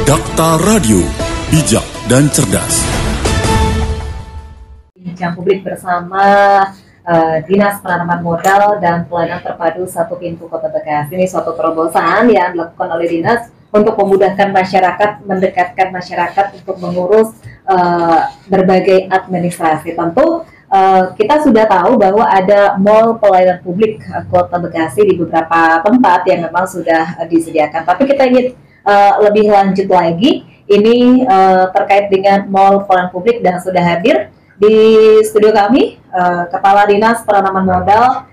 Dakta Radio, bijak dan cerdas. Bincang publik bersama Dinas Penanaman Modal dan Pelayanan Terpadu Satu Pintu Kota Bekasi. Ini suatu terobosan yang dilakukan oleh Dinas untuk memudahkan masyarakat, mendekatkan masyarakat untuk mengurus berbagai administrasi. Tentu kita sudah tahu bahwa ada mall pelayanan publik Kota Bekasi di beberapa tempat yang memang sudah disediakan. Tapi kita ingin lebih lanjut lagi, ini terkait dengan mall pelayanan publik, dan sudah hadir di studio kami Kepala Dinas Penanaman Modal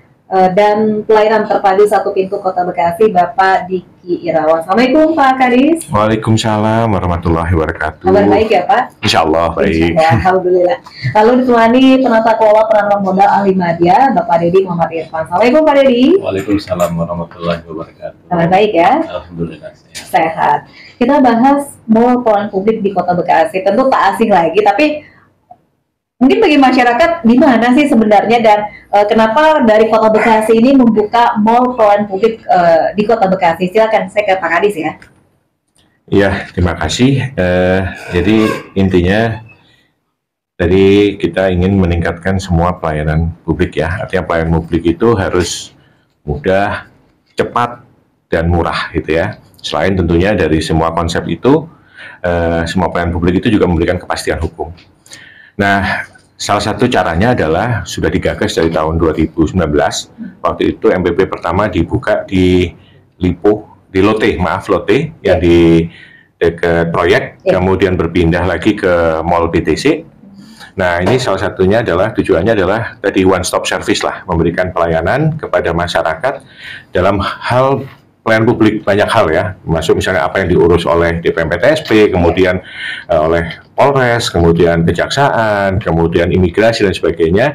dan Pelayanan Terpadu Satu Pintu Kota Bekasi, Bapak Diki Irawan. Assalamualaikum Pak Kadis. Waalaikumsalam warahmatullahi wabarakatuh. Kabar baik ya Pak? Insya Allah baik. Alhamdulillah. Lalu ditemani penata kelola penanaman modal ahli media, Bapak Dedi Muhammad Irfan. Assalamualaikum Pak Dedi. Waalaikumsalam warahmatullahi wabarakatuh. Kabar baik ya? Alhamdulillah sehat. Kita bahas mall pelayanan publik di Kota Bekasi. Tentu tak asing lagi, tapi mungkin bagi masyarakat di mana sih sebenarnya, dan kenapa dari Kota Bekasi ini membuka mall pelayanan publik di Kota Bekasi? Silakan, saya ke Pak Kadis ya. Iya, terima kasih. Jadi intinya tadi kita ingin meningkatkan semua pelayanan publik ya. Artinya pelayanan publik itu harus mudah, cepat, dan murah gitu ya. Selain tentunya dari semua konsep itu, semua pelayanan publik itu juga memberikan kepastian hukum. Nah, salah satu caranya adalah sudah digagas dari tahun 2019. Waktu itu MPP pertama dibuka di Lotte, yang di dekat proyek, kemudian berpindah lagi ke Mall BTC. Nah, ini salah satunya adalah tujuannya adalah tadi one stop service lah, memberikan pelayanan kepada masyarakat dalam hal pelayanan publik, banyak hal ya, masuk misalnya apa yang diurus oleh DPMPTSP, kemudian oleh Polres, kemudian Kejaksaan, kemudian imigrasi dan sebagainya,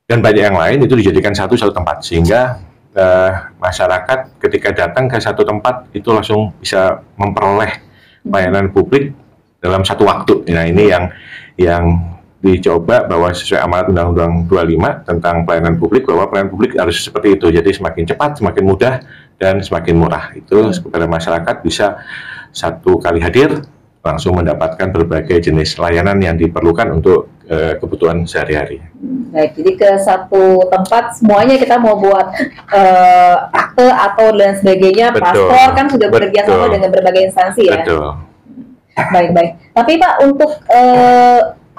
dan banyak yang lain itu dijadikan satu tempat, sehingga masyarakat ketika datang ke satu tempat itu langsung bisa memperoleh pelayanan publik dalam satu waktu. Nah, ini yang dicoba bahwa sesuai amanat Undang-Undang 25 tentang pelayanan publik, bahwa pelayanan publik harus seperti itu, jadi semakin cepat, semakin mudah, dan semakin murah. Itu kepada masyarakat bisa satu kali hadir langsung mendapatkan berbagai jenis layanan yang diperlukan untuk kebutuhan sehari-hari. Baik, jadi ke satu tempat semuanya kita mau buat akte atau dan sebagainya, paspor kan sudah bekerja sama dengan berbagai instansi ya. Betul. Baik. Tapi Pak, untuk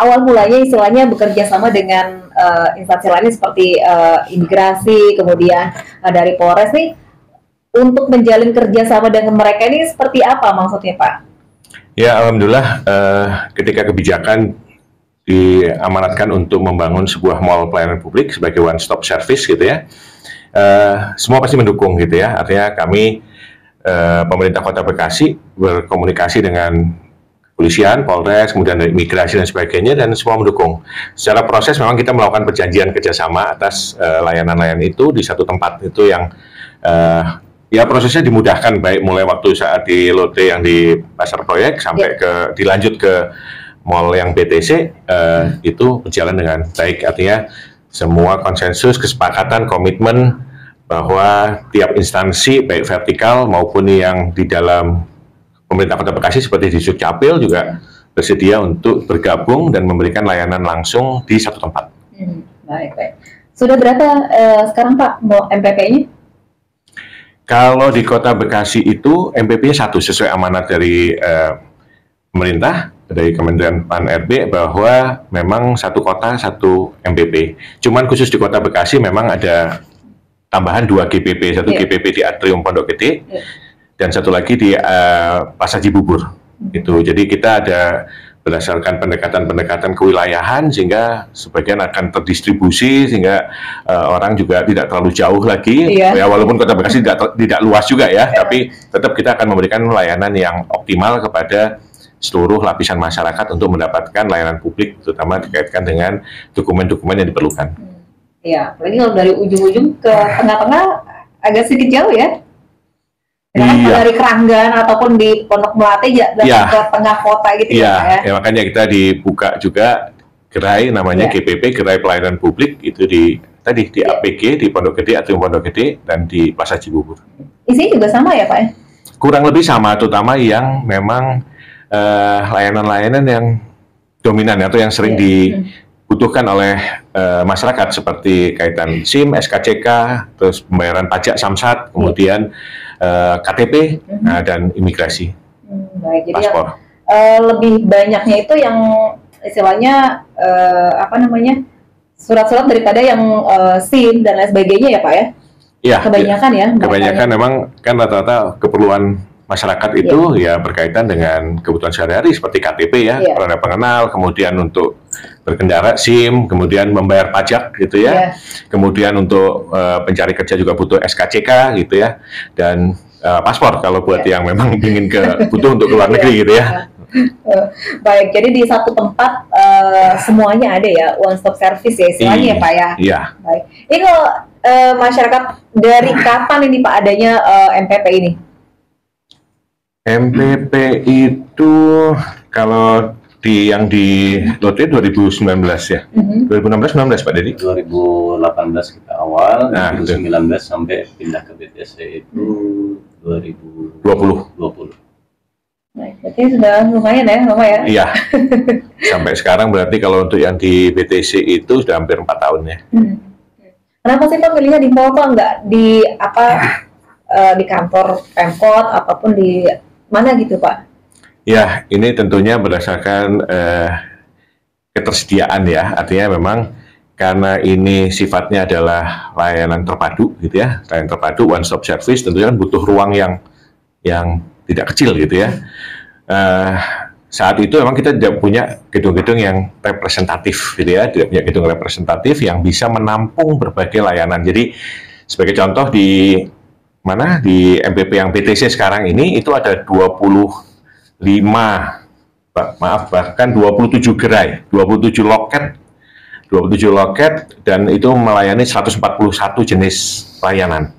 awal mulanya istilahnya bekerja sama dengan instansi lain seperti imigrasi, kemudian dari Polres nih, untuk menjalin kerjasama dengan mereka ini seperti apa maksudnya Pak? Ya, alhamdulillah ketika kebijakan diamanatkan untuk membangun sebuah mall pelayanan publik sebagai one stop service gitu ya, semua pasti mendukung gitu ya. Artinya kami pemerintah Kota Bekasi berkomunikasi dengan kepolisian, Polres, kemudian dari imigrasi dan sebagainya, dan semua mendukung. Secara proses memang kita melakukan perjanjian kerjasama atas layanan-layanan itu di satu tempat, itu yang ya prosesnya dimudahkan, baik mulai waktu saat di Lotte yang di pasar proyek sampai dilanjut ke mall yang BTC, itu berjalan dengan baik. Artinya semua konsensus, kesepakatan, komitmen bahwa tiap instansi baik vertikal maupun yang di dalam pemerintah Kota Bekasi seperti di Sukcapil juga bersedia untuk bergabung dan memberikan layanan langsung di satu tempat. Baik. Sudah berapa sekarang Pak MPP-nya? Kalau di Kota Bekasi itu MPP-nya satu, sesuai amanat dari pemerintah, dari Kementerian PAN-RB, bahwa memang satu kota satu MPP. Cuman khusus di Kota Bekasi memang ada tambahan 2 GPP, satu GPP di Atrium Pondok Gede, dan satu lagi di Pasar Cibubur. Itu. Jadi kita ada berdasarkan pendekatan-pendekatan kewilayahan, sehingga sebagian akan terdistribusi, sehingga orang juga tidak terlalu jauh lagi. Ya, walaupun Kota Bekasi tidak luas juga ya, tapi tetap kita akan memberikan layanan yang optimal kepada seluruh lapisan masyarakat untuk mendapatkan layanan publik, terutama dikaitkan dengan dokumen-dokumen yang diperlukan. Iya, apalagi kalau dari ujung-ujung ke tengah-tengah agak sedikit jauh ya. Dari Keranggan ataupun di Pondok Melati ke tengah kota gitu ya. Ya, makanya kita dibuka juga gerai namanya GPP, Gerai Pelayanan Publik, itu di APG di Pondok Gede, Atrium Pondok Gede, dan di Pasar Cibubur. Isinya juga sama ya Pak? kurang lebih sama, terutama yang memang layanan-layanan yang dominan atau yang sering dibutuhkan oleh masyarakat seperti kaitan SIM, SKCK, terus pembayaran pajak Samsat, kemudian KTP dan imigrasi, Baik, jadi paspor. lebih banyaknya itu yang istilahnya surat-surat daripada yang SIM dan lain sebagainya ya Pak ya? Iya. Kebanyakan ya? Kebanyakan memang kan rata-rata keperluan masyarakat itu ya berkaitan dengan kebutuhan sehari-hari seperti KTP ya, tanda pengenal, kemudian untuk berkendara SIM, kemudian membayar pajak gitu ya, kemudian untuk pencari kerja juga butuh SKCK gitu ya, dan paspor kalau buat yang memang ingin butuh untuk ke luar negeri gitu ya. Baik, jadi di satu tempat semuanya ada ya, one stop service ya istilahnya ya Pak ya. Iya. Baik. Ini kalau masyarakat dari kapan ini Pak adanya MPP ini? MPP itu kalau yang di lotre 2019 ya. 2016 Pak Dedi? 2018 kita awal, Nah, 2019 sampai pindah ke BTC itu 2020. Baik, berarti sudah lumayan ya. Iya. Sampai sekarang berarti kalau untuk yang di BTC itu sudah hampir 4 tahun ya. Kenapa sih Pak pilihnya di mall Pak, nggak di di kantor Pemkot ataupun di mana gitu Pak? Ya, ini tentunya berdasarkan ketersediaan ya. Artinya memang karena ini sifatnya adalah layanan terpadu gitu ya. Layanan terpadu one stop service tentunya kan butuh ruang yang tidak kecil gitu ya. Saat itu memang kita tidak punya gedung-gedung yang representatif gitu ya, tidak punya gedung representatif yang bisa menampung berbagai layanan. Jadi sebagai contoh di MPP yang BTC sekarang ini itu ada 27 gerai, 27 loket dan itu melayani 141 jenis layanan.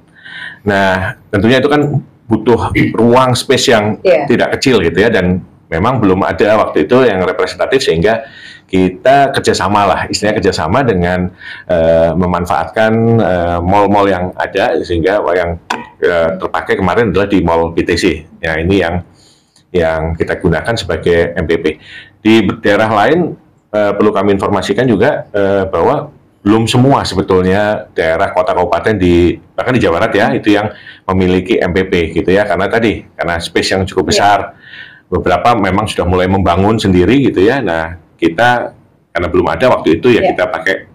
Nah, tentunya itu kan butuh ruang space yang tidak kecil gitu ya, dan memang belum ada waktu itu yang representatif sehingga kita kerjasama dengan memanfaatkan mall-mall yang ada, sehingga yang terpakai kemarin adalah di mall BTC. Ya, ini yang kita gunakan sebagai MPP. Di daerah lain perlu kami informasikan juga bahwa belum semua sebetulnya daerah kota kabupaten bahkan di Jawa Barat ya itu yang memiliki MPP gitu ya, karena space yang cukup besar. Beberapa memang sudah mulai membangun sendiri gitu ya. Nah, kita karena belum ada waktu itu ya kita pakai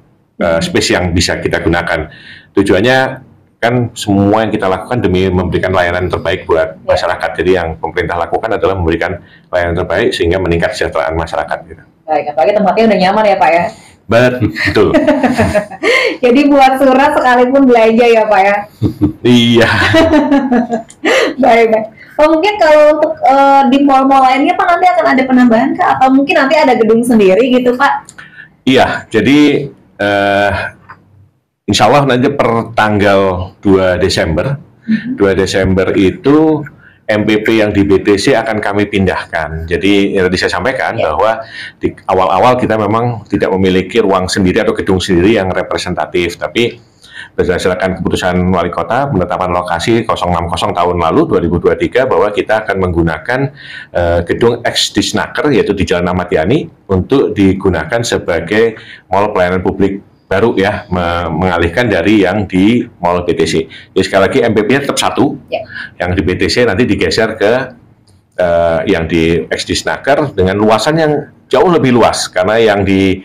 space yang bisa kita gunakan. Tujuannya kan semua yang kita lakukan demi memberikan layanan terbaik buat masyarakat. Jadi yang pemerintah lakukan adalah memberikan layanan terbaik sehingga meningkat kesejahteraan masyarakat gitu. Baik, apalagi tempatnya udah nyaman ya Pak ya. Betul. Jadi buat surat sekalipun belanja ya Pak ya. Iya. Baik. Oh, mungkin kalau untuk di mall-mall lainnya Pak nanti akan ada penambahan kah? Atau mungkin nanti ada gedung sendiri gitu Pak? Iya, jadi insya Allah nanti per tanggal 2 Desember, 2 Desember itu MPP yang di BTC akan kami pindahkan. Jadi yang tadi saya sampaikan bahwa di awal-awal kita memang tidak memiliki ruang sendiri atau gedung sendiri yang representatif, tapi berdasarkan keputusan Wali Kota penetapan lokasi 060 tahun lalu 2023 bahwa kita akan menggunakan gedung ex-Disnaker yaitu di Jalan Ahmad Yani untuk digunakan sebagai mall pelayanan publik baru ya, mengalihkan dari yang di mall BTC. Jadi sekali lagi MPP-nya tetap satu, yang di BTC nanti digeser ke yang di ex-Disnaker dengan luasan yang jauh lebih luas, karena yang di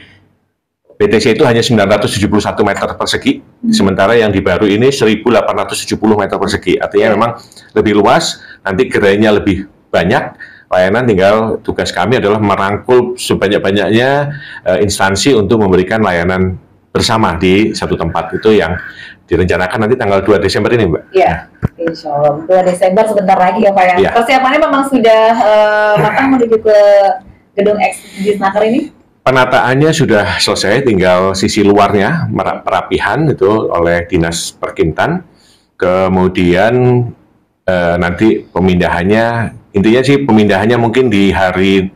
BTC itu hanya 971 meter persegi, sementara yang di baru ini 1870 meter persegi. Artinya memang lebih luas, nanti gerainya lebih banyak, layanan tinggal tugas kami adalah merangkul sebanyak-banyaknya instansi untuk memberikan layanan bersama di satu tempat. Itu yang direncanakan nanti tanggal 2 Desember ini, Mbak. Iya, insya Allah. 2 Desember sebentar lagi ya Pak ya. Persiapannya memang sudah matang menuju ke gedung ex-Disnaker ini? Penataannya sudah selesai, tinggal sisi luarnya perapihan itu oleh Dinas Perkintan. Kemudian nanti pemindahannya, intinya sih pemindahannya mungkin di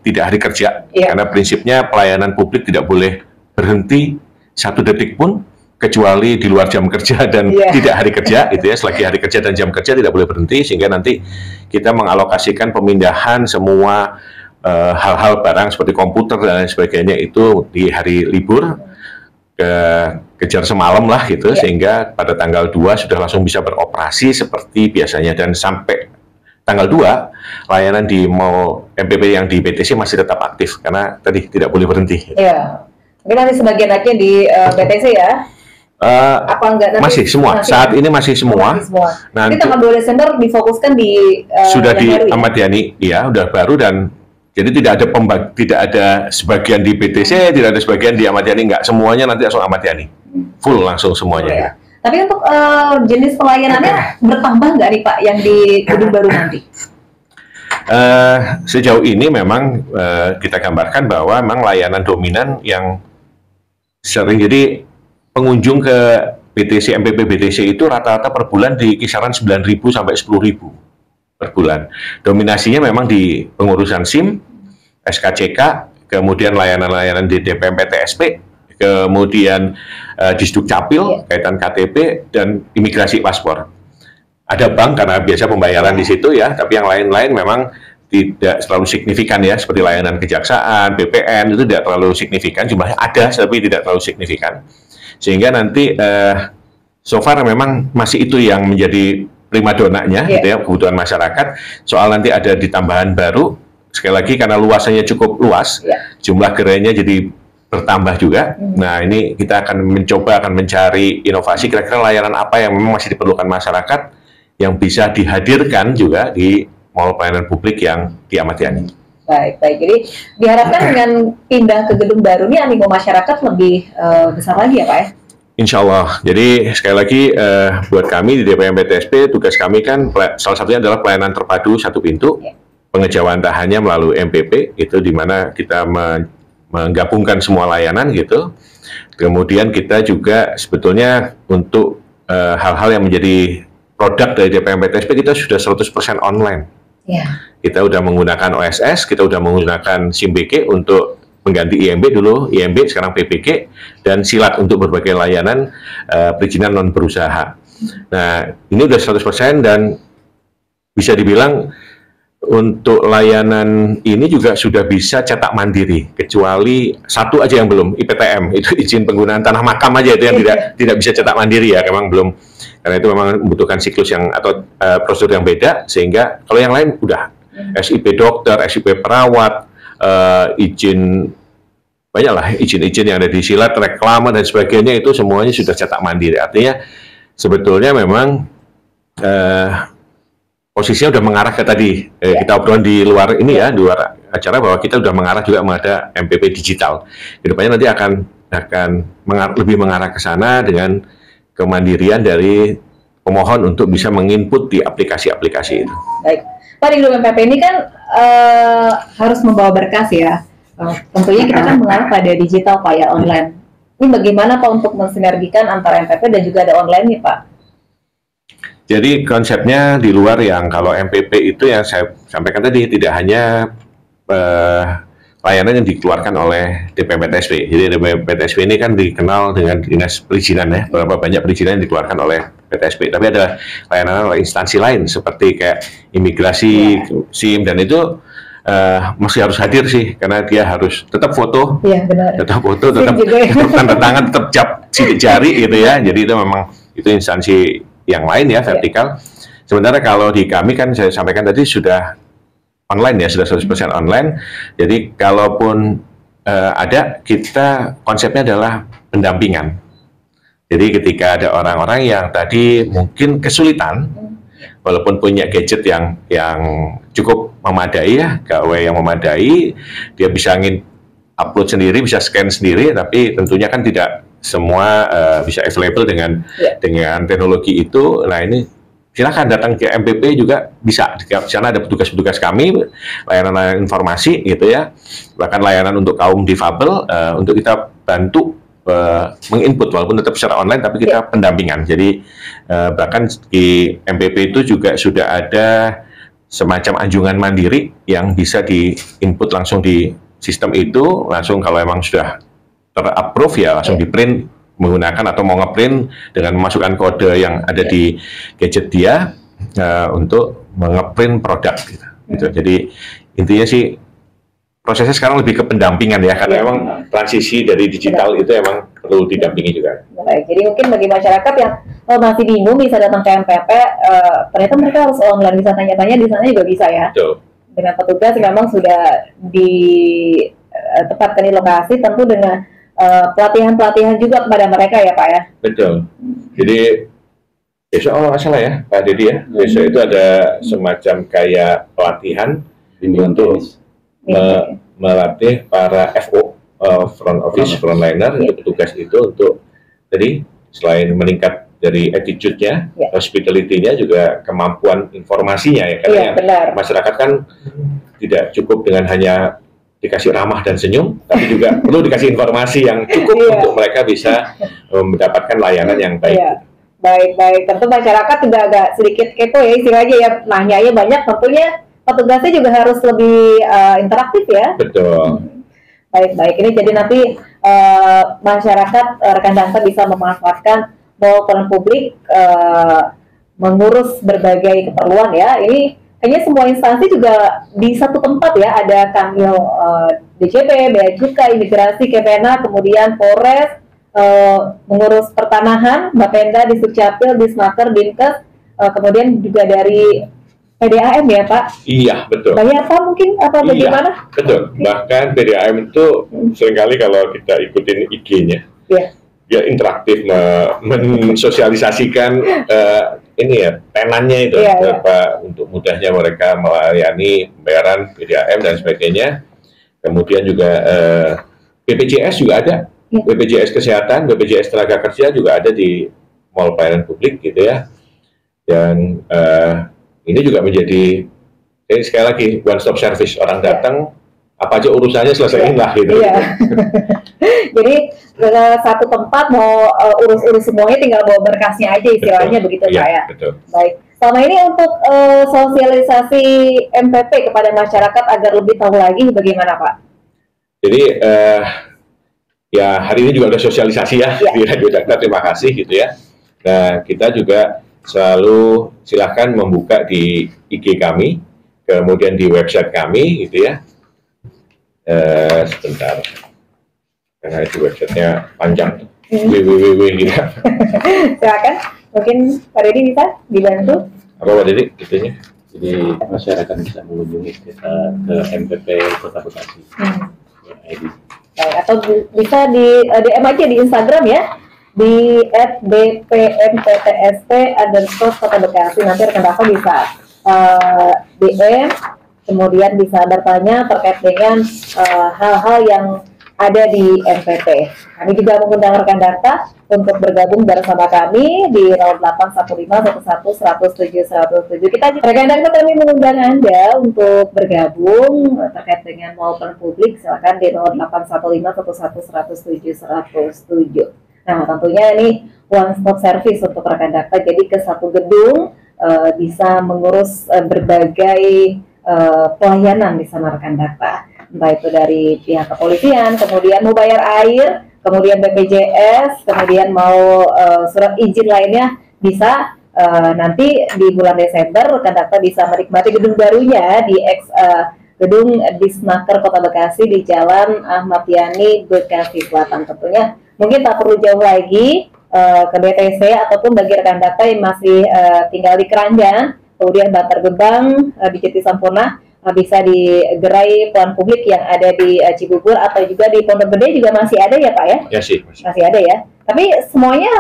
tidak hari kerja, karena prinsipnya pelayanan publik tidak boleh berhenti 1 detik pun kecuali di luar jam kerja dan tidak hari kerja gitu ya. Selagi hari kerja dan jam kerja tidak boleh berhenti, sehingga nanti kita mengalokasikan pemindahan semua hal-hal barang seperti komputer dan lain sebagainya itu di hari libur, kejar semalam lah gitu, sehingga pada tanggal 2 sudah langsung bisa beroperasi seperti biasanya. Dan sampai tanggal 2 layanan di mall MPP yang di BTC masih tetap aktif karena tadi tidak boleh berhenti. Iya. Mungkin nanti sebagian lagi di BTC ya. Apa enggak nanti masih semua saat ini masih semua. Nanti tanggal 2 Desember difokuskan di sudah di Ahmad Yani ya, udah baru. Dan jadi tidak ada tidak ada sebagian di BTC, tidak ada sebagian di Ahmad Yani, enggak, semuanya nanti langsung Ahmad Yani, full langsung semuanya. Ya. Tapi untuk jenis pelayanannya bertambah nggak nih Pak yang di gedung baru nanti? Sejauh ini memang kita gambarkan bahwa memang layanan dominan yang sering, jadi pengunjung ke BTC, MPP BTC itu rata-rata per bulan di kisaran 9.000 sampai 10.000 per bulan. Dominasinya memang di pengurusan SIM, SKCK, kemudian layanan-layanan di DPM PTSP, kemudian Disduk Capil, kaitan KTP, dan imigrasi paspor. Ada bank karena biasa pembayaran di situ ya, tapi yang lain-lain memang tidak terlalu signifikan ya, seperti layanan kejaksaan, BPN, itu tidak terlalu signifikan, jumlahnya ada tapi tidak terlalu signifikan. Sehingga nanti so far memang masih itu yang menjadi primadonanya gitu ya, kebutuhan masyarakat. Soal nanti ada ditambahan baru, sekali lagi karena luasannya cukup luas, jumlah gerainya jadi bertambah juga. Nah, ini kita akan mencari inovasi kira-kira layanan apa yang memang masih diperlukan masyarakat yang bisa dihadirkan juga di mall pelayanan publik yang di Ahmad Yani. Baik. Jadi diharapkan dengan pindah ke gedung baru ini animo masyarakat lebih besar lagi ya Pak ya? Insya Allah. Jadi sekali lagi buat kami di DPM PTSP, tugas kami kan salah satunya adalah pelayanan terpadu satu pintu, pengejawantahannya melalui MPP, itu di mana kita menggabungkan semua layanan gitu. Kemudian kita juga sebetulnya untuk hal-hal yang menjadi produk dari DPM PTSP, kita sudah 100% online. Kita udah menggunakan OSS, kita udah menggunakan SIM BK untuk mengganti IMB dulu, IMB sekarang PPK, dan silat untuk berbagai layanan perizinan non berusaha. Nah, ini udah 100% dan bisa dibilang untuk layanan ini juga sudah bisa cetak mandiri, kecuali satu aja yang belum, IPTM, itu izin penggunaan tanah makam aja itu yang tidak bisa cetak mandiri ya, memang belum, karena itu memang membutuhkan siklus yang atau prosedur yang beda, sehingga kalau yang lain udah SIP dokter, SIP perawat, izin banyak lah, izin-izin yang ada di silat, reklama dan sebagainya itu semuanya sudah cetak mandiri. Artinya sebetulnya memang posisinya udah mengarah ke tadi kita obrolan di luar ini ya, di luar acara, bahwa kita udah mengarah juga pada MPP digital. Kedepannya nanti akan lebih mengarah ke sana dengan kemandirian dari pemohon untuk bisa menginput di aplikasi-aplikasi itu. Baik, Pak, di gedung MPP ini kan harus membawa berkas ya. Tentunya kita kan mengarah pada digital Pak ya, online. Ini bagaimana Pak untuk mensinergikan antara MPP dan juga ada online nih Pak? Jadi konsepnya di luar yang kalau MPP itu yang saya sampaikan tadi, tidak hanya layanan yang dikeluarkan oleh DPM PTSP. Jadi DPM PTSP ini kan dikenal dengan dinas perizinan ya, berapa banyak perizinan yang dikeluarkan oleh PTSP. Tapi ada layanan oleh instansi lain seperti kayak imigrasi, SIM, dan itu masih harus hadir sih, karena dia harus tetap foto, tetap foto, tetap tanda tangan, tetap cap sidik jari gitu ya. Jadi itu memang itu instansi yang lain ya, vertikal. Sementara kalau di kami kan saya sampaikan tadi sudah online ya, sudah 100% online. Jadi kalaupun ada, kita konsepnya adalah pendampingan. Jadi ketika ada orang-orang yang tadi mungkin kesulitan, walaupun punya gadget yang cukup memadai ya, KW yang memadai, dia bisa upload sendiri, bisa scan sendiri, tapi tentunya kan tidak semua bisa available dengan teknologi itu. Nah, ini silakan datang ke MPP juga bisa. Di sana ada petugas-petugas kami, layanan informasi gitu ya, bahkan layanan untuk kaum difabel, untuk kita bantu menginput, walaupun tetap secara online, tapi kita pendampingan. Jadi bahkan di MPP itu juga sudah ada semacam anjungan mandiri yang bisa di-input langsung di sistem itu, langsung kalau emang sudah ter-approve ya langsung di-print menggunakan atau mau ngeprint dengan memasukkan kode yang ada di gadget dia untuk ngeprint produk gitu. Jadi intinya sih prosesnya sekarang lebih ke pendampingan ya, karena emang transisi dari digital itu emang perlu didampingi juga. Baik, jadi mungkin bagi masyarakat yang masih bingung bisa datang ke MPP, ternyata mereka harus online, bisa tanya-tanya di sana juga bisa ya. Betul. Dengan petugas memang sudah ditempatkan di lokasi, tentu dengan pelatihan-pelatihan juga kepada mereka ya Pak ya. Betul. Jadi besok kalau nggak salah ya Pak Dedi ya, besok itu ada semacam kayak pelatihan untuk melatih para FO, front office, frontliner, petugas itu untuk tadi selain meningkat dari attitude-nya, hospitality-nya, juga kemampuan informasinya ya, karena masyarakat kan tidak cukup dengan hanya dikasih ramah dan senyum, tapi juga perlu dikasih informasi yang cukup untuk mereka bisa mendapatkan layanan yang baik. Baik. Tentu masyarakat juga agak sedikit kepo ya istilahnya ya, nanyanya banyak, tentunya petugasnya juga harus lebih interaktif ya. Betul. Baik. Ini jadi nanti masyarakat rekan data bisa memanfaatkan mall pelayanan publik mengurus berbagai keperluan ya. Ini kayaknya semua instansi juga di satu tempat ya, ada Kanwil DJP, Bea Cukai, Imigrasi, Kemenak, kemudian Polres, mengurus pertanahan, Bapenda, Disdukcapil, Disnaker, Dinkes, kemudian juga dari PDAM ya Pak? Iya, betul. Bayar Pak mungkin apa bagaimana? Betul. Bahkan PDAM itu seringkali kalau kita ikutin IG-nya, dia interaktif mensosialisasikan ini ya, tenannya itu, untuk mudahnya mereka melayani pembayaran PDAM dan sebagainya. Kemudian juga BPJS juga ada, BPJS Kesehatan, BPJS Tenaga Kerja juga ada di mall pelayanan publik gitu ya. Dan ini juga menjadi, sekali lagi, one stop service, orang datang apa aja urusannya selesaiin lah gitu. Jadi satu tempat mau urus semuanya, tinggal bawa berkasnya aja istilahnya, begitu Pak ya. Betul. Baik. Selama ini untuk sosialisasi MPP kepada masyarakat agar lebih tahu lagi bagaimana Pak? Jadi ya hari ini juga ada sosialisasi ya di Radio Jakarta, terima kasih gitu ya. Nah kita juga selalu silahkan membuka di IG kami, kemudian di website kami gitu ya. Sebentar, karena itu websitenya panjang, www gitu. Silakan, mungkin Pak Dedi bisa dibantu. Apa Pak Dedi? Gitunya. Jadi masyarakat bisa mengunjungi kita ke MPP Kota Bekasi. Atau bisa di DM aja di Instagram ya, di @bpmptsp_Kota Bekasi. Nanti rekan Rafa bisa DM, kemudian bisa bertanya terkait dengan hal-hal yang ada di MPP. Kami juga mengundang rekan data untuk bergabung bersama kami di 0815111007. Kita rekan data, kami mengundang Anda untuk bergabung terkait dengan mall pelayanan publik. Silakan di 0815111007. Nah, tentunya ini one stop service untuk rekan data. Jadi ke satu gedung bisa mengurus berbagai pelayanan di sana rekan data. Entah itu dari pihak kepolisian, kemudian mau bayar air, kemudian BPJS, kemudian mau surat izin lainnya bisa. Nanti di bulan Desember rekan data bisa menikmati gedung barunya di gedung Disnaker Kota Bekasi di Jalan Ahmad Yani, Bekasi Selatan. Tentunya mungkin tak perlu jauh lagi ke BTC, ataupun bagi rekan data yang masih tinggal di Keranjan, kemudian Bantar Gebang, di Jati Sampurna, bisa di gerai pelayanan publik yang ada di Cibubur, atau juga di Pondok Gede juga masih ada ya Pak ya? Ya sih. Masih ada ya. Tapi semuanya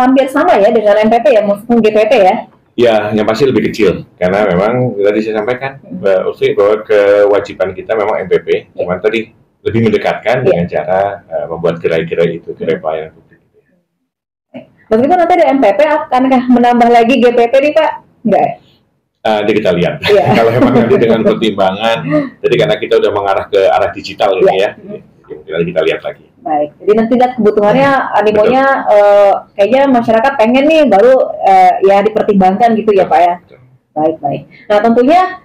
hampir sama ya dengan MPP ya, maupun GPP ya? Ya, yang pasti lebih kecil, karena memang tadi saya sampaikan bahwa kewajiban kita memang MPP, cuman tadi lebih mendekatkan dengan cara membuat gerai-gerai itu, gerai pelayanan publik. Meskipun nanti ada MPP, akankah menambah lagi GPP nih Pak? Enggak. Nanti kita lihat. Kalau memang nanti dengan pertimbangan, jadi karena kita udah mengarah ke arah digital ini ya, jadi kita lihat lagi. Baik, jadi nanti lihat kebutuhannya, animonya, kayaknya masyarakat pengen nih, baru ya dipertimbangkan gitu ya Pak ya. Baik. Nah tentunya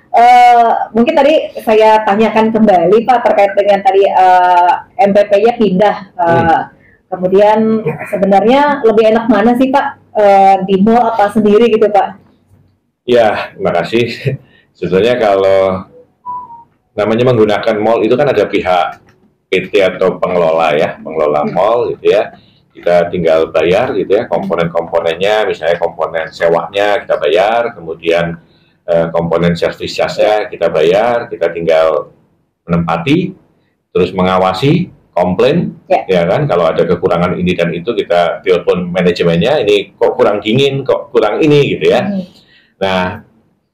mungkin tadi saya tanyakan kembali Pak terkait dengan tadi MPP-nya pindah Kemudian sebenarnya lebih enak mana sih Pak, di mall apa sendiri gitu Pak? Ya, terima kasih. Sebetulnya kalau namanya menggunakan mall itu kan ada pihak PT atau pengelola ya, pengelola mall gitu ya. Kita tinggal bayar gitu ya, komponen-komponennya, misalnya komponen sewanya kita bayar, kemudian komponen servis jasnya kita bayar, kita tinggal menempati, terus mengawasi, komplain, ya kan, kalau ada kekurangan ini dan itu kita telepon manajemennya, ini kok kurang dingin, kok kurang ini gitu ya. Nah,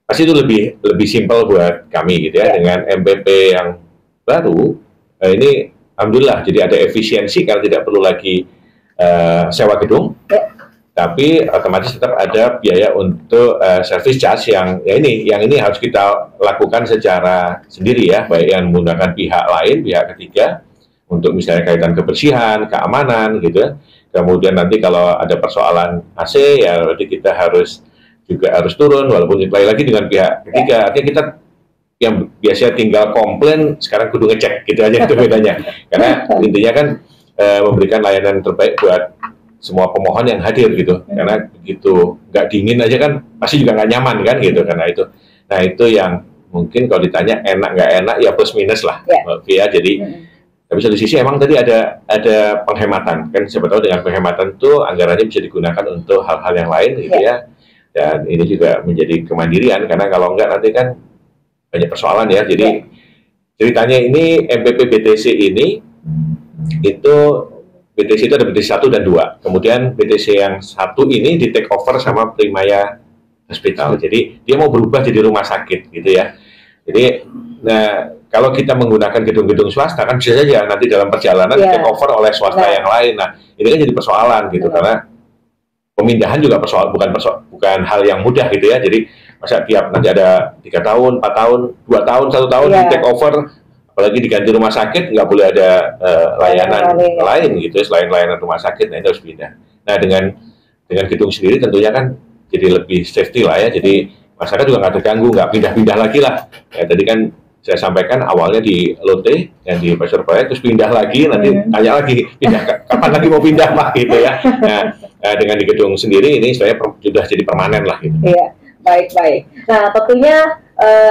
pasti itu lebih simpel buat kami gitu ya, dengan MPP yang baru, ini alhamdulillah jadi ada efisiensi karena tidak perlu lagi sewa gedung, tapi otomatis tetap ada biaya untuk service charge yang ini harus kita lakukan secara sendiri ya, baik yang menggunakan pihak lain, pihak ketiga, untuk misalnya kaitan kebersihan, keamanan gitu ya. Kemudian nanti kalau ada persoalan AC ya berarti kita juga harus turun, walaupun lagi dengan pihak ketiga. Artinya kita yang biasanya tinggal komplain sekarang kudu ngecek gitu aja, itu bedanya. Karena intinya kan memberikan layanan terbaik buat semua pemohon yang hadir gitu. Karena begitu nggak dingin aja kan pasti juga nggak nyaman kan gitu, karena itu. Nah itu yang mungkin kalau ditanya enak nggak enak ya plus minus lah, ya. Jadi tapi satu sisi emang tadi ada penghematan kan, siapa tahu dengan penghematan itu anggarannya bisa digunakan untuk hal-hal yang lain gitu ya. Dan ini juga menjadi kemandirian, karena kalau enggak nanti kan banyak persoalan ya. Jadi ceritanya ini MPP BTC ini itu BTC itu ada BTC 1 dan 2. Kemudian BTC yang 1 ini di take over sama Primaya Hospital. Jadi dia mau berubah jadi rumah sakit gitu ya. Jadi nah kalau kita menggunakan gedung-gedung swasta kan bisa saja nanti dalam perjalanan take over oleh swasta yang lain. Nah, ini kan jadi persoalan gitu, karena pemindahan juga bukan hal yang mudah gitu ya. Jadi masa tiap nanti ada 3 tahun, 4 tahun, 2 tahun, 1 tahun di take over, apalagi diganti rumah sakit, nggak boleh ada layanan lain gitu selain layanan rumah sakit. Nah, itu harus pindah. Nah, dengan gedung sendiri tentunya kan jadi lebih safety lah ya. Jadi masyarakat juga nggak terganggu, nggak pindah-pindah lagi lah. Ya, tadi kan saya sampaikan awalnya di Lotte yang di Pasar Proyek, terus pindah lagi, nanti tanya lagi pindah kapan lagi mau pindah Pak gitu ya. Nah, dengan di gedung sendiri ini saya sudah jadi permanen lah gitu. Iya, baik. Nah, tentunya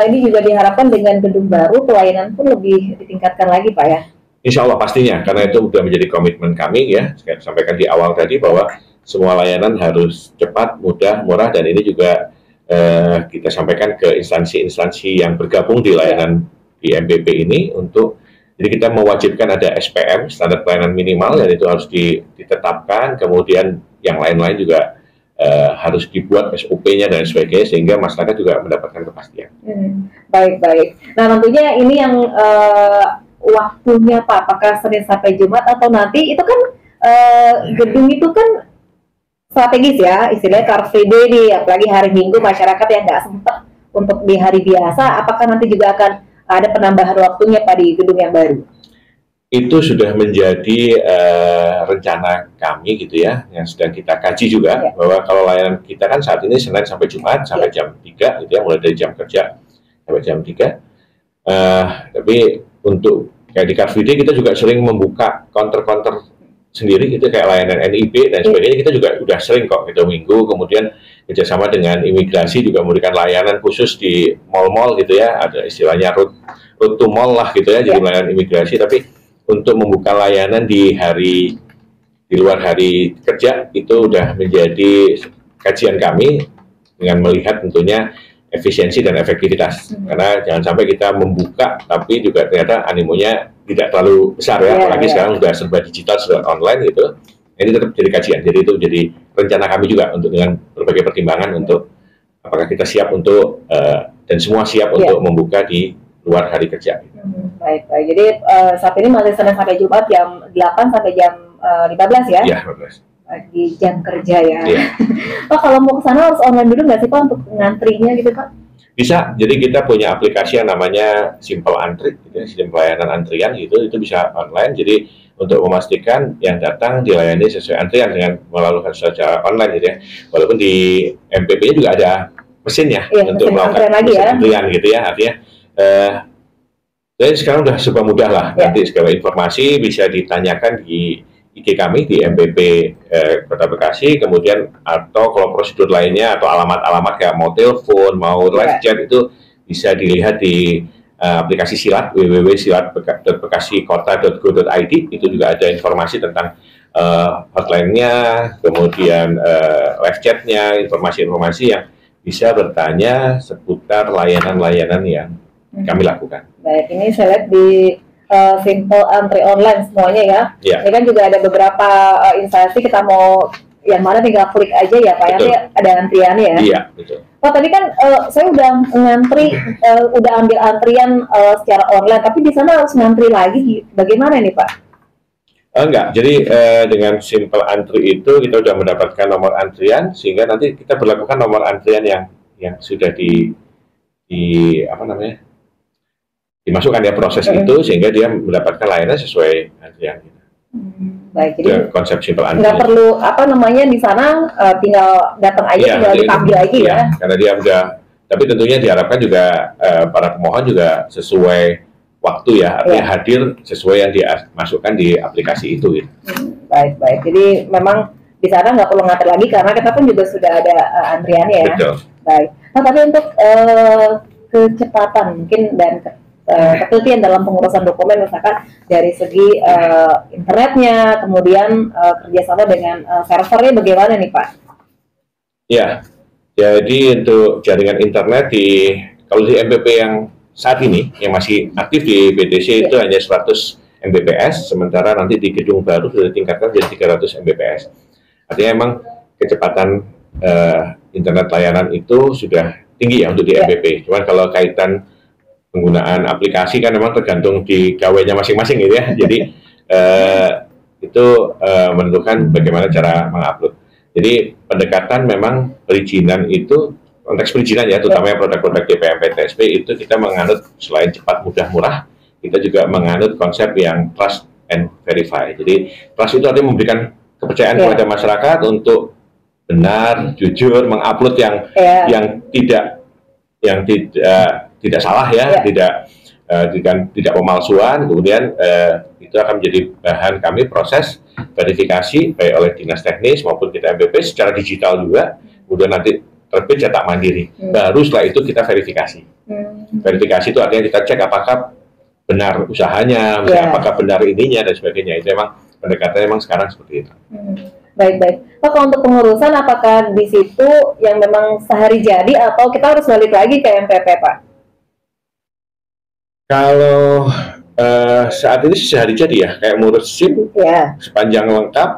ini juga diharapkan dengan gedung baru pelayanan pun lebih ditingkatkan lagi Pak ya. Insya Allah pastinya, karena itu sudah menjadi komitmen kami ya. Saya sampaikan di awal tadi bahwa semua layanan harus cepat, mudah, murah, dan ini juga kita sampaikan ke instansi-instansi yang bergabung di layanan di MPP ini untuk, jadi kita mewajibkan ada SPM, standar pelayanan minimal, dan itu harus ditetapkan, kemudian yang lain-lain juga harus dibuat SOP-nya dan sebagainya, sehingga masyarakat juga mendapatkan kepastian. Baik. Nah tentunya ini yang waktunya Pak, apakah Senin sampai Jumat atau nanti itu kan gedung itu kan strategis ya, istilahnya Car Free Day nih, apalagi hari Minggu masyarakat yang nggak sempat untuk di hari biasa, apakah nanti juga akan ada penambahan waktunya Pak di gedung yang baru? Itu sudah menjadi rencana kami gitu ya, yang sedang kita kaji juga, bahwa kalau layanan kita kan saat ini Senin sampai Jumat, sampai jam 3 gitu ya, mulai dari jam kerja sampai jam 3. Tapi untuk kayak di Car Free Day kita juga sering membuka counter-counter sendiri gitu, kayak layanan NIB dan sebagainya, kita juga udah sering kok gitu minggu. Kemudian kerjasama dengan imigrasi juga memberikan layanan khusus di mall-mall gitu ya, ada istilahnya route to mall lah gitu ya, jadi layanan imigrasi. Tapi untuk membuka layanan di luar hari kerja itu udah menjadi kajian kami, dengan melihat tentunya efisiensi dan efektivitas. Karena jangan sampai kita membuka tapi juga ternyata animonya tidak terlalu besar ya, apalagi sekarang sudah serba digital, sudah online gitu. Ini tetap jadi kajian. Jadi itu jadi rencana kami juga untuk dengan berbagai pertimbangan untuk apakah kita siap untuk dan semua siap untuk membuka di luar hari kerja. Baik. Jadi saat ini masih Senin sampai Jumat jam 8 sampai jam 15 ya? Iya, 15. Di jam kerja ya. Pak, kalau mau ke sana harus online dulu nggak sih Pak untuk ngantrinya gitu Pak? Bisa. Jadi kita punya aplikasi yang namanya Simple Antri, gitu ya, sistem pelayanan antrian gitu, itu bisa online. Jadi untuk memastikan yang datang dilayani sesuai antrian dengan melalui secara online gitu ya. Walaupun di MPP juga ada mesinnya untuk melakukan antrian gitu ya. Artinya jadi sekarang udah serba mudah lah. Nanti segala informasi bisa ditanyakan di IG kami di MPP Kota Bekasi, kemudian atau kalau prosedur lainnya atau alamat-alamat kayak mau telepon, mau live chat itu bisa dilihat di aplikasi Silat, www.silat.bekasikota.go.id. Itu juga ada informasi tentang hotline-nya, kemudian live chat-nya, informasi-informasi yang bisa bertanya seputar layanan-layanan yang kami lakukan. Baik, ini saya lihat di simple antri online semuanya ya. Ini kan juga ada beberapa instansi, kita mau yang mana tinggal klik aja ya Pak, ini ada antriannya ya. Iya, betul. Pak, tadi kan saya udah ngantri, udah ambil antrian secara online, tapi di sana harus ngantri lagi, bagaimana nih Pak? Enggak, jadi dengan simple antri itu kita sudah mendapatkan nomor antrian, sehingga nanti kita berlakukan nomor antrian yang sudah dimasukkan ya proses itu, sehingga dia mendapatkan layanan sesuai antrian. Baik, jadi konsep simple antri. Nggak perlu di sana tinggal datang aja, tinggal dipanggil lagi ya. Karena dia udah, tapi tentunya diharapkan juga para pemohon juga sesuai waktu ya, artinya hadir sesuai yang dimasukkan di aplikasi itu. Gitu. Baik. Jadi memang di sana nggak perlu ngantri lagi karena kita pun juga sudah ada antriannya ya. Betul. Baik. Nah, tapi untuk kecepatan mungkin dan ketelitian dalam pengurusan dokumen, misalkan dari segi internetnya, kemudian kerjasama dengan servernya bagaimana nih Pak? Ya, jadi untuk jaringan internet kalau di MPP yang saat ini yang masih aktif di BTC itu hanya 100 Mbps, sementara nanti di gedung baru sudah ditingkatkan jadi 300 Mbps. Artinya memang kecepatan internet layanan itu sudah tinggi ya untuk di MPP. Cuman kalau kaitan penggunaan aplikasi kan memang tergantung di gawainya masing-masing gitu ya. Jadi itu menentukan bagaimana cara mengupload. Jadi pendekatan memang perizinan itu, konteks perizinan ya, terutama produk-produk DPMP-TSP itu kita menganut selain cepat, mudah, murah, kita juga menganut konsep yang trust and verify. Jadi trust itu artinya memberikan kepercayaan kepada masyarakat untuk benar, jujur, mengupload yang tidak salah ya, tidak pemalsuan. Kemudian itu akan menjadi bahan kami proses verifikasi baik oleh dinas teknis maupun kita MPP secara digital juga. Kemudian nanti terbit cetak mandiri. Baru setelah itu kita verifikasi. Verifikasi itu artinya kita cek apakah benar usahanya, apakah benar ininya dan sebagainya. Itu memang pendekatannya memang sekarang seperti itu. Baik. Pak, kalau untuk pengurusan apakah di situ yang memang sehari jadi atau kita harus balik lagi ke MPP Pak? Kalau saat ini sehari jadi ya, kayak ngurus SIM, sepanjang lengkap,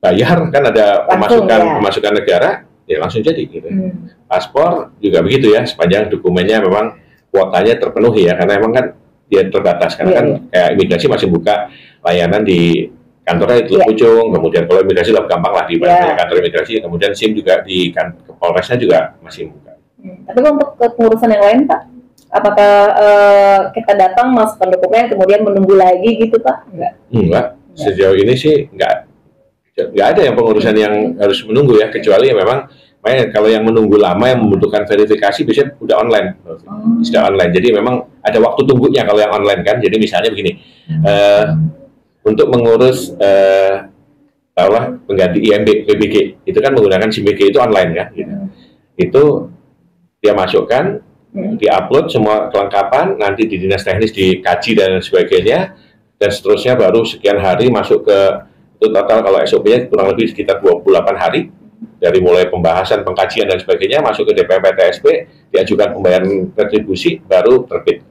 bayar kan ada pemasukan negara. Ya langsung jadi gitu. Paspor juga begitu ya, sepanjang dokumennya memang kuotanya terpenuhi ya, karena memang kan dia terbatas, karena kan kayak imigrasi masih buka layanan di kantornya di Teluk Pucung, kemudian kalau imigrasi lebih gampang lah di kantor imigrasi, kemudian SIM juga di Polresnya juga masih buka. Tapi untuk pengurusan yang lain Pak, apakah kita datang masukkan dokumen kemudian menunggu lagi gitu Pak? Enggak. Sejauh ini sih enggak ada yang pengurusan yang harus menunggu ya, kecuali memang kalau yang menunggu lama yang membutuhkan verifikasi biasanya udah online, sudah online. Jadi memang ada waktu tunggunya kalau yang online kan. Jadi misalnya begini, untuk mengurus pengganti IMB PBG itu kan menggunakan SIM-BG itu online kan, gitu. Itu dia masukkan, diupload semua kelengkapan, nanti di dinas teknis dikaji dan sebagainya, dan seterusnya baru sekian hari masuk ke. Itu total kalau SOP-nya kurang lebih sekitar 28 hari dari mulai pembahasan, pengkajian dan sebagainya masuk ke DPMP-TSP, diajukan pembayaran retribusi, baru terbit.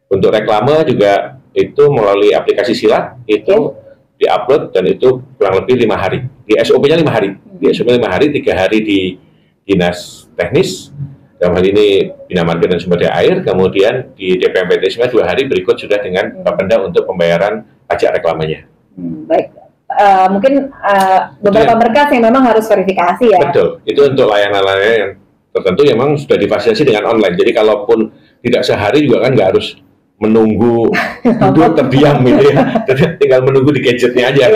Untuk reklame juga itu melalui aplikasi Silat itu diupload dan itu kurang lebih 5 hari. Di SOP-nya 5 hari. Di SOP 5 hari, 3 hari di dinas teknis, dalam hal ini Bina Marga dan Sumber Daya Air, kemudian di DPMP-TSP 2 hari berikut sudah dengan Bapenda untuk pembayaran pajak reklamenya. Baik. Mungkin beberapa berkas yang memang harus verifikasi ya. Betul, itu untuk layanan-layanan yang tertentu yang memang sudah difasilitasi dengan online. Jadi kalaupun tidak sehari juga kan nggak harus menunggu duduk terdiam gitu ya. Tinggal menunggu di gadgetnya aja.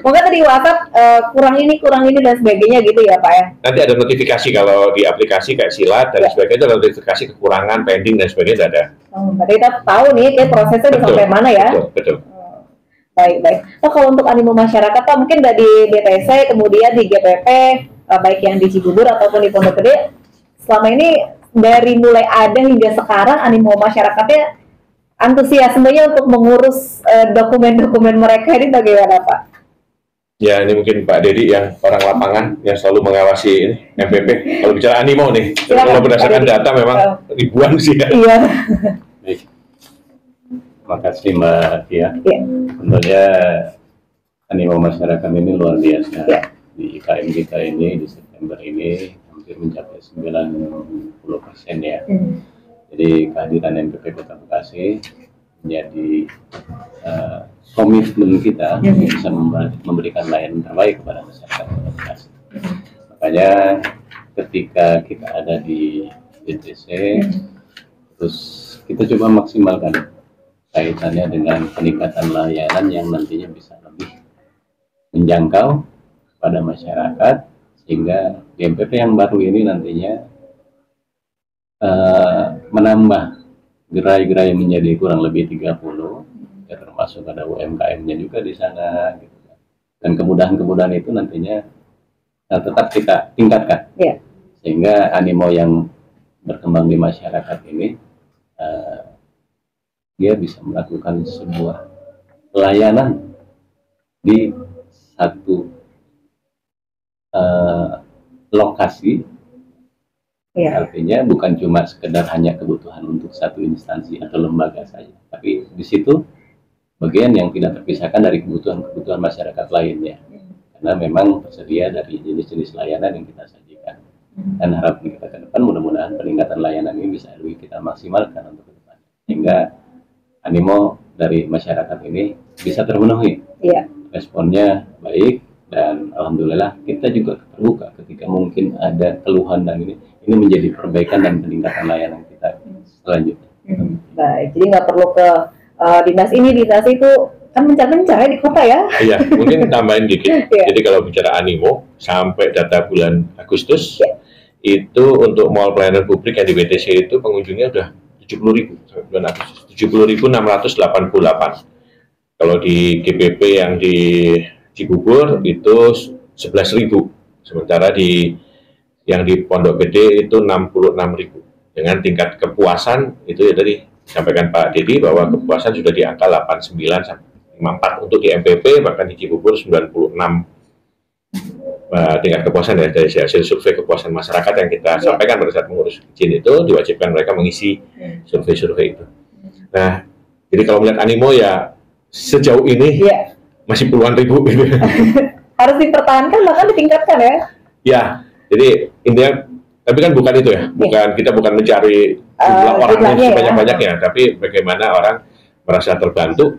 Mungkin tadi WhatsApp kurang ini dan sebagainya gitu ya Pak ya. Nanti ada notifikasi kalau di aplikasi kayak Silat dan sebagainya, ada notifikasi kekurangan, pending dan sebagainya ada. Berarti kita tahu nih kayak prosesnya udah sampai mana ya. Betul. Baik. Oh, kalau untuk animo masyarakat Pak, mungkin dari DTC, kemudian di GPP, baik yang di Cibubur ataupun di Pondok Gede, selama ini dari mulai ada hingga sekarang animo masyarakatnya, antusiasmenya untuk mengurus dokumen-dokumen mereka ini bagaimana Pak? Ya, ini mungkin Pak Dedi yang orang lapangan yang selalu mengawasi ini, MPP. Kalau bicara animo nih, kalau berdasarkan data memang ribuan sih ya. Iya. Baik. Terima kasih Mbak Tia. Ya. Tentunya animo masyarakat ini luar biasa. Ya. Di IKM kita ini di September ini hampir mencapai 90% ya. Jadi kehadiran MPP Kota Bekasi menjadi komitmen kita untuk bisa memberikan layanan terbaik kepada masyarakat Kota Bekasi. Makanya ketika kita ada di DTC, terus kita coba maksimalkan kaitannya dengan peningkatan layanan yang nantinya bisa lebih menjangkau pada masyarakat, sehingga di MPP yang baru ini nantinya menambah gerai-gerai menjadi kurang lebih 30, ya termasuk ada UMKM-nya juga di sana gitu. Dan kemudahan-kemudahan itu nantinya tetap kita tingkatkan, sehingga animo yang berkembang di masyarakat ini dia bisa melakukan sebuah layanan di satu lokasi. Artinya bukan cuma sekedar hanya kebutuhan untuk satu instansi atau lembaga saja, tapi di situ bagian yang tidak terpisahkan dari kebutuhan masyarakat lainnya, karena memang tersedia dari jenis-jenis layanan yang kita sajikan. Dan harapan kita ke depan mudah-mudahan peningkatan layanan ini bisa lebih kita maksimalkan untuk ke depan, sehingga animo dari masyarakat ini bisa terpenuhi. Responnya baik, dan alhamdulillah kita juga terbuka ketika mungkin ada keluhan, dan ini menjadi perbaikan dan peningkatan layanan kita selanjutnya. Baik, jadi nggak perlu ke dinas ini, dinas itu, kan mencar-mencar di kota ya. Iya, mungkin tambahin dikit. Jadi kalau bicara animo, sampai data bulan Agustus, itu untuk mall pelayanan publik yang di BTC itu pengunjungnya udah 70.000 bulan Agustus, 70.688. Kalau di GPP yang di Cibubur itu 11.000, sementara yang di Pondok Gede itu 66.000. Dengan tingkat kepuasan itu ya tadi disampaikan Pak Dedi bahwa kepuasan sudah di angka 89 sampai 54 untuk di MPP, bahkan di Cibubur 96 tingkat kepuasan ya, dari hasil survei kepuasan masyarakat yang kita sampaikan pada saat mengurus izin itu, diwajibkan mereka mengisi survei-survei itu. Nah, jadi kalau melihat animo ya sejauh ini masih puluhan ribu gitu. Harus dipertahankan bahkan ditingkatkan ya. Ya, jadi intinya, tapi kan bukan itu ya, kita bukan mencari jumlah orang yang sebanyak-banyaknya, tapi bagaimana orang merasa terbantu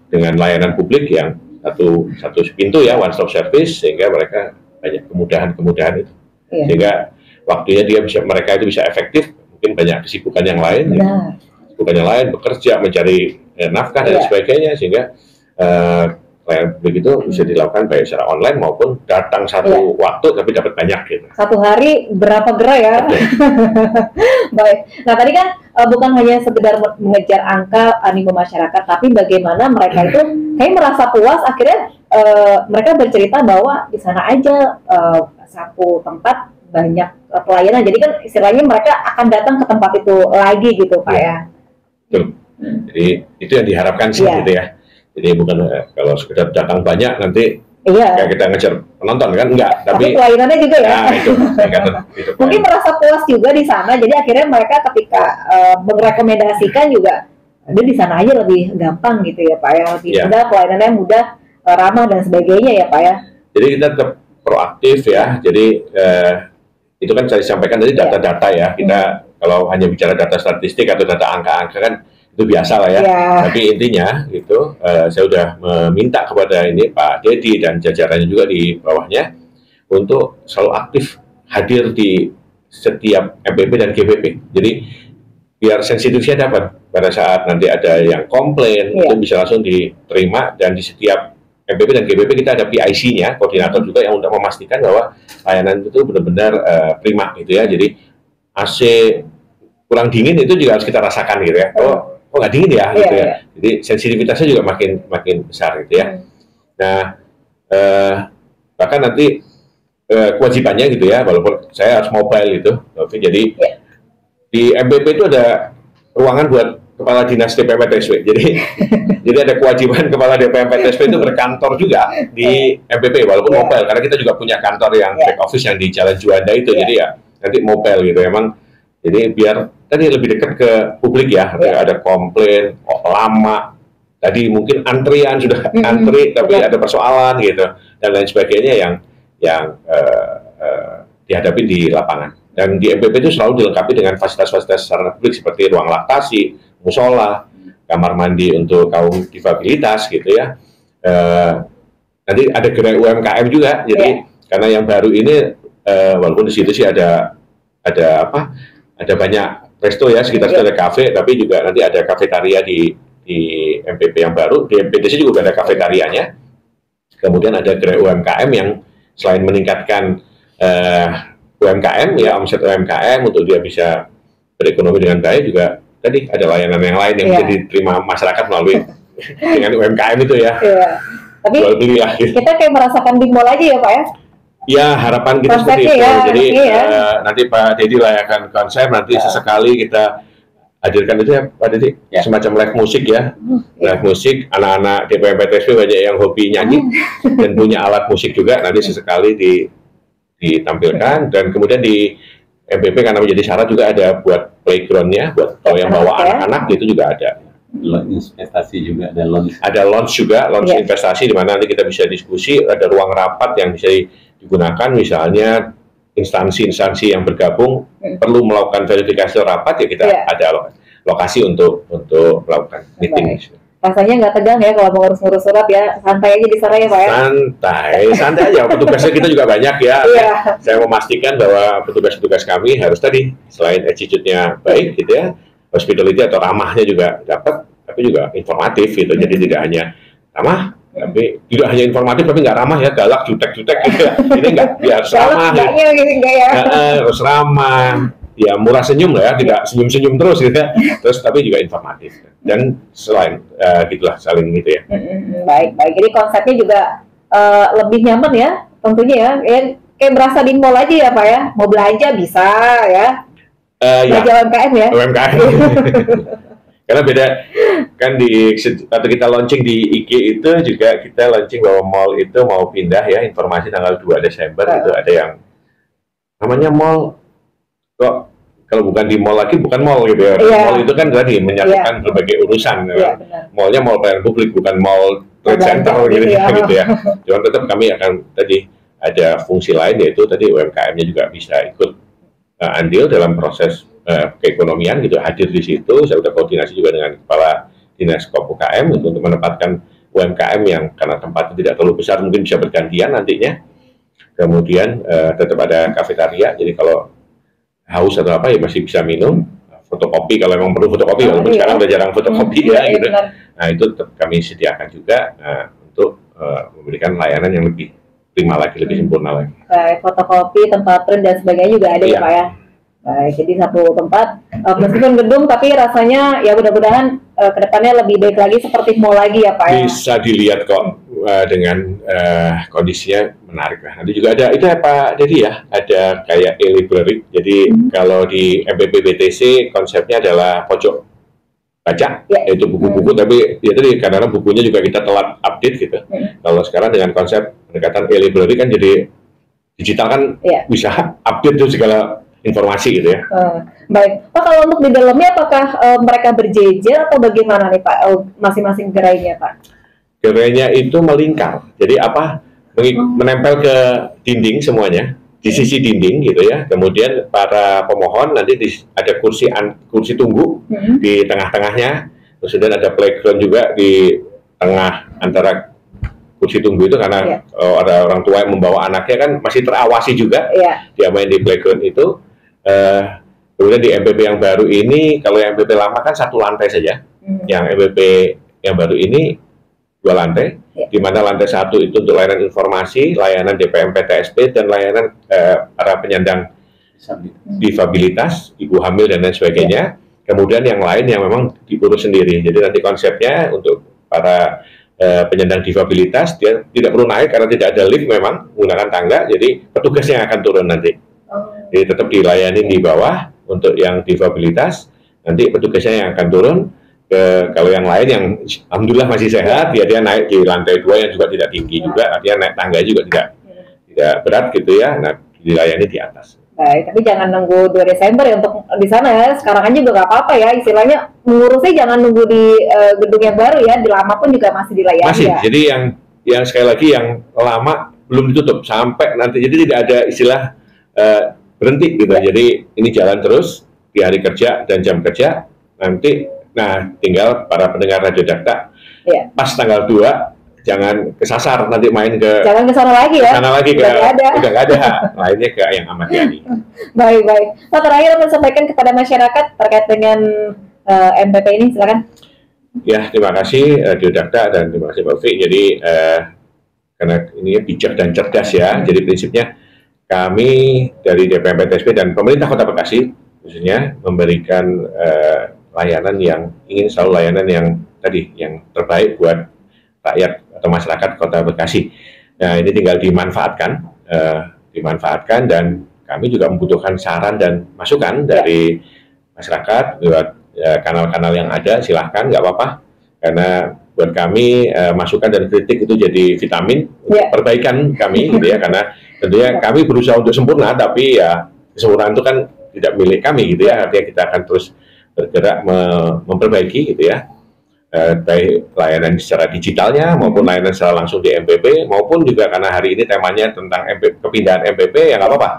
dengan layanan publik yang satu pintu ya, one stop service, sehingga mereka banyak kemudahan itu, sehingga waktunya mereka itu bisa efektif. Mungkin banyak kesibukan yang lain, bekerja, mencari nafkah dan sebagainya, sehingga layanan publik itu bisa dilakukan baik secara online maupun datang satu waktu tapi dapat banyak gitu. Satu hari berapa gerai ya? Baik. Nah tadi kan bukan hanya sekedar mengejar angka animo masyarakat, tapi bagaimana mereka itu kayak merasa puas akhirnya mereka bercerita bahwa di sana aja satu tempat banyak pelayanan. Jadi kan istilahnya mereka akan datang ke tempat itu lagi gitu Pak ya. Jadi itu yang diharapkan sih gitu ya. Jadi bukan kalau sekedar datang banyak nanti kayak kita ngejar penonton kan, enggak. Tapi pelayanannya juga ya. Nah, itu mungkin merasa puas juga di sana. Jadi akhirnya mereka ketika merekomendasikan juga, ada di sana aja lebih gampang gitu ya Pak ya, lebih mudah, pelayanannya mudah, ramah dan sebagainya ya Pak ya. Jadi kita tetap proaktif ya. Jadi itu kan saya sampaikan tadi data-data ya. Kita kalau hanya bicara data statistik atau data angka-angka kan itu biasa lah ya. Tapi intinya gitu, saya sudah meminta kepada ini Pak Dedi dan jajarannya juga di bawahnya untuk selalu aktif hadir di setiap MPP dan GPP. Jadi biar sensitifnya dapat pada saat nanti ada yang komplain itu bisa langsung diterima, dan di setiap MPP dan GPP kita ada PIC-nya, koordinator juga yang untuk memastikan bahwa layanan itu benar-benar prima gitu ya. Jadi AC kurang dingin itu juga harus kita rasakan gitu ya. kok nggak dingin ya gitu ya. Jadi sensitivitasnya juga makin besar gitu ya. Nah bahkan nanti kewajibannya gitu ya, walaupun saya harus mobile gitu, jadi di MPP itu ada ruangan buat kepala dinas DPMP-TSW. Jadi ada kewajiban kepala DPMP-TSW itu berkantor juga di MPP walaupun mobile, karena kita juga punya kantor yang back office yang di Jalan Juanda itu. Jadi ya nanti mobile gitu emang. Jadi biar tadi lebih dekat ke publik ya. Ada komplain lama. Tadi mungkin antrian sudah antri tapi ada persoalan gitu dan lain sebagainya yang dihadapi di lapangan. Dan di MPP itu selalu dilengkapi dengan fasilitas-fasilitas sarana publik seperti ruang laktasi, musola, kamar mandi untuk kaum difabilitas gitu ya. Nanti ada gerai UMKM juga. Jadi karena yang baru ini walaupun di situ sih ada banyak resto ya, sekitar ada kafe, tapi juga nanti ada kafetaria di MPP yang baru. Di MPTC juga ada kafetarianya. Kemudian ada gerai UMKM yang selain meningkatkan UMKM ya, omset UMKM untuk dia bisa berekonomi dengan baik, juga tadi ada layanan yang lain yang bisa diterima masyarakat melalui dengan UMKM itu ya. Tapi jual beli lah gitu. Kita kayak merasakan di mall aja ya Pak ya? Ya, harapan kita seperti itu. Jadi nanti Pak Dedi layakan konsep, nanti sesekali kita hadirkan itu ya Pak Dedi, semacam live musik ya. Live musik, anak-anak DPMP-TSW banyak yang hobi nyanyi dan punya alat musik juga, nanti sesekali ditampilkan. Dan kemudian di MPP karena menjadi syarat juga ada buat playground-nya, buat kalau yang bawa anak-anak itu juga ada. Investasi juga ada launch. Ada launch juga, launch investasi di mana nanti kita bisa diskusi, ada ruang rapat yang bisa digunakan, misalnya instansi-instansi yang bergabung perlu melakukan verifikasi rapat ya kita ada lokasi untuk melakukan meeting. Rasanya nggak tegang ya kalau mau ngurus-ngurus surat ya, santai aja di sana ya Pak ya? Santai aja, petugasnya kita juga banyak ya. Saya memastikan bahwa petugas-petugas kami harus tadi, selain attitude-nya baik gitu ya, hospitality atau ramahnya juga dapat, tapi juga informatif gitu, jadi tidak hanya ramah, tapi tidak hanya informatif tapi nggak ramah ya, galak, jutek-jutek gitu ya. Ini nggak, biar ramah harus ramah. Ya murah senyum lah ya, tidak senyum-senyum terus gitu ya. Terus tapi juga informatif dan selain gitulah saling gitu ya. Baik. Jadi konsepnya juga lebih nyaman ya tentunya ya. Kayak berasa di mall aja ya Pak ya. Mau belanja bisa ya. Belanja UMKM ya. UMKM. Karena beda kan waktu kita launching di IG itu juga kita launching bahwa mall itu mau pindah ya, informasi tanggal 2 Desember itu ada yang namanya mall. Kok kalau bukan di mall lagi bukan mall gitu ya. Mall itu kan tadi menyatukan berbagai urusan. Mallnya mall pelayanan publik, bukan mall trade center gitu ya. Cuma tetap kami akan tadi ada fungsi lain, yaitu tadi UMKM-nya juga bisa ikut andil dalam proses keekonomian gitu, hadir di situ. Saya sudah koordinasi juga dengan Kepala Dinas UKM untuk menempatkan UMKM yang karena tempatnya tidak terlalu besar mungkin bisa bergantian nantinya. Kemudian tetap ada kafetaria, jadi kalau haus atau apa ya masih bisa minum, fotokopi kalau memang perlu fotokopi, walaupun sekarang udah jarang fotokopi ya gitu. Nah itu tetap kami sediakan juga untuk memberikan layanan yang lebih prima lagi, lebih sempurna lagi. Baik, fotokopi, tempat print dan sebagainya juga ada ya Pak ya. Baik, jadi satu tempat meskipun gedung tapi rasanya ya mudah-mudahan kedepannya lebih baik lagi seperti mall lagi ya Pak ya. Bisa dilihat kok dengan kondisinya menarik lah. Nanti juga ada itu ya Pak Dedi ya, ada kayak e-library. Jadi kalau di MPP BTC konsepnya adalah pojok baca, yaitu buku-buku, tapi ya tadi kadang-kadang bukunya juga kita telat update gitu. Kalau sekarang dengan konsep pendekatan e-library kan jadi digital kan bisa update tuh segala informasi gitu ya. Baik, Pak, kalau untuk di dalamnya apakah mereka berjejer atau bagaimana nih Pak, masing-masing gerainya Pak? Gerainya itu melingkar, jadi menempel ke dinding semuanya, di sisi dinding gitu ya. Kemudian para pemohon nanti ada kursi tunggu di tengah-tengahnya, terus kemudian ada playground juga di tengah antara kursi tunggu itu, karena ada orang tua yang membawa anaknya kan masih terawasi juga dia main di playground itu. Kemudian di MPP yang baru ini, kalau yang MPP lama kan satu lantai saja, yang MPP yang baru ini 2 lantai, di mana lantai 1 itu untuk layanan informasi, layanan DPMP-TSP, dan layanan para penyandang difabilitas, ibu hamil dan lain sebagainya. kemudian yang lain yang memang diurus sendiri. Jadi nanti konsepnya untuk para penyandang difabilitas dia tidak perlu naik karena tidak ada lift, memang menggunakan tangga, jadi petugasnya akan turun nanti. Jadi tetap dilayani di bawah untuk yang difabilitas, nanti petugasnya yang akan turun. Kalau yang lain yang alhamdulillah masih sehat, dia naik di lantai 2 yang juga tidak tinggi juga, dia naik tangga juga tidak berat gitu ya. Nah, dilayani di atas. Baik, tapi jangan nunggu 2 Desember ya untuk di sana ya. Sekarang aja juga nggak apa-apa ya, istilahnya mengurusnya jangan nunggu di gedung yang baru ya, di lama pun juga masih dilayani. Masih, ya? Jadi yang sekali lagi yang lama belum ditutup sampai nanti, jadi tidak ada istilah berhenti gitu. Ya. Jadi ini jalan terus di hari kerja dan jam kerja nanti. Nah, tinggal para pendengar Radio Dakta ya. Pas tanggal 2 jangan kesasar nanti main ke jangan ke sana lagi ya. Sana lagi udah nggak ada. Lainnya ke yang Ahmad Yani. Baik. Pak, terakhir mau sampaikan kepada masyarakat terkait dengan MPP ini, silakan. Ya, terima kasih Radio Dakta dan terima kasih Pak Ufi. Jadi karena ini bijak dan cerdas ya. Jadi prinsipnya kami dari DPMPTSP dan pemerintah Kota Bekasi khususnya memberikan layanan yang ingin selalu layanan yang tadi yang terbaik buat rakyat atau masyarakat Kota Bekasi. Nah, ini tinggal dimanfaatkan dan kami juga membutuhkan saran dan masukan dari masyarakat lewat kanal-kanal yang ada. Silahkan, nggak apa-apa, karena buat kami masukan dan kritik itu jadi vitamin perbaikan kami gitu ya, karena tentunya kami berusaha untuk sempurna, tapi ya kesempurnaan itu kan tidak milik kami gitu ya, artinya kita akan terus bergerak memperbaiki gitu ya, baik layanan secara digitalnya maupun layanan secara langsung di MPP, maupun juga karena hari ini temanya tentang kepindahan MPP, ya nggak apa-apa,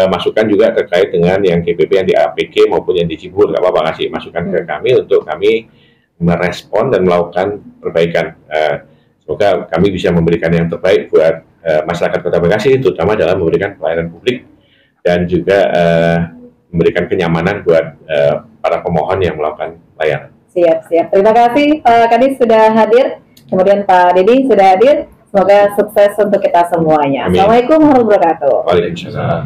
masukan juga terkait dengan yang GPP yang di APG maupun yang di Cibubur, nggak apa-apa, kasih masukan ke kami untuk kami merespon dan melakukan perbaikan. Semoga kami bisa memberikan yang terbaik buat masyarakat Kota Bekasi, terutama dalam memberikan pelayanan publik dan juga memberikan kenyamanan buat para pemohon yang melakukan layanan. Siap. Terima kasih Pak Kadis sudah hadir, kemudian Pak Dedi sudah hadir. Semoga sukses untuk kita semuanya. Amin. Assalamualaikum warahmatullahi wabarakatuh. Waalaikumsalam.